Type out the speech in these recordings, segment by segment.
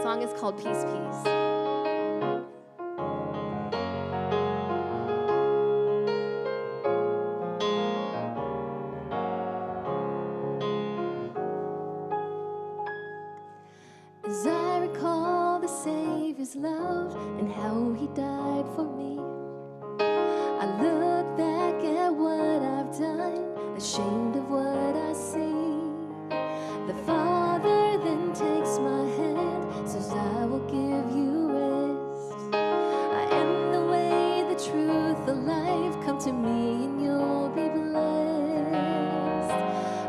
song is called Peace, Peace. As I recall the Savior's love and how he died for me, I look back at what I've done, ashamed of what I see. The Father then takes my hand, says I will give you rest. I am the way, the truth, the life. Come to me and you'll be blessed.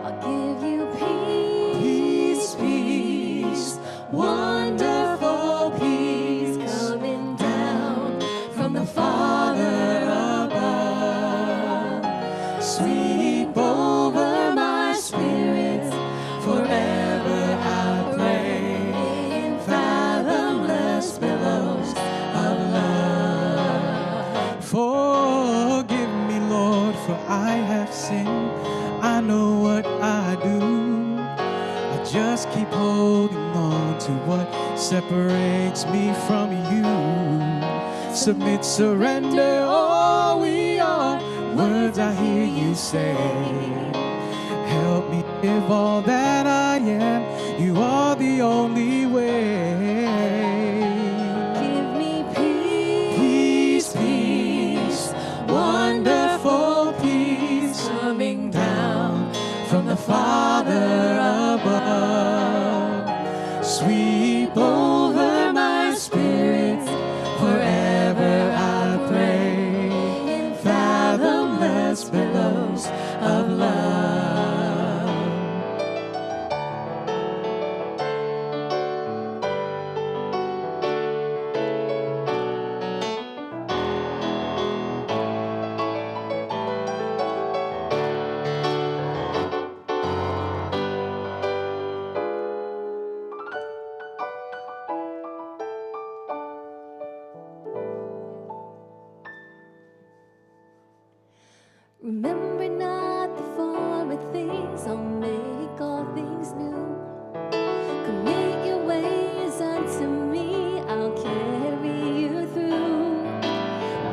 I'll give you peace, peace, wonderful peace coming down from the Father above. Sweep over my spirit, forever I pray, in fathomless billows of love. Forgive me, Lord, for I have sinned. I know what I do. I just keep holding on to what separates me from you. Submit, surrender, all we are. Words I hear you say. Help me give all that I am. You are the only way. Give me Peace, peace, wonderful peace coming down from the Father above. Sweep over my spirit, forever I pray, in fathomless billows of love. Remember not the former things, I'll make all things new. Commit your ways unto me, I'll carry you through.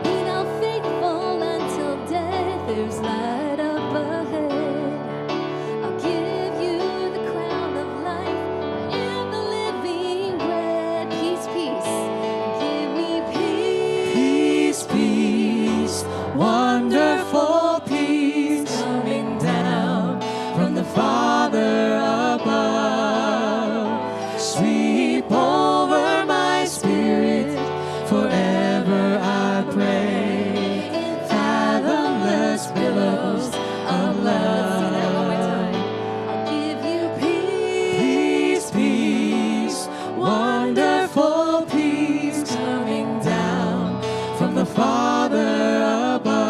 Be thou faithful until death, there's light up ahead. I'll give you the crown of life, I am the living bread. Peace, peace, give me Peace, peace, wonderful peace coming down from the Father above. Sweep over my spirit, forever I pray, in fathomless billows of love. I'll give you Peace, peace, wonderful peace coming down from the Father above.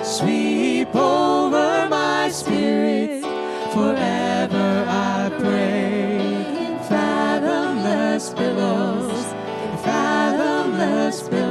Sweep over my spirit, forever I pray, in fathomless billows, in fathomless billows.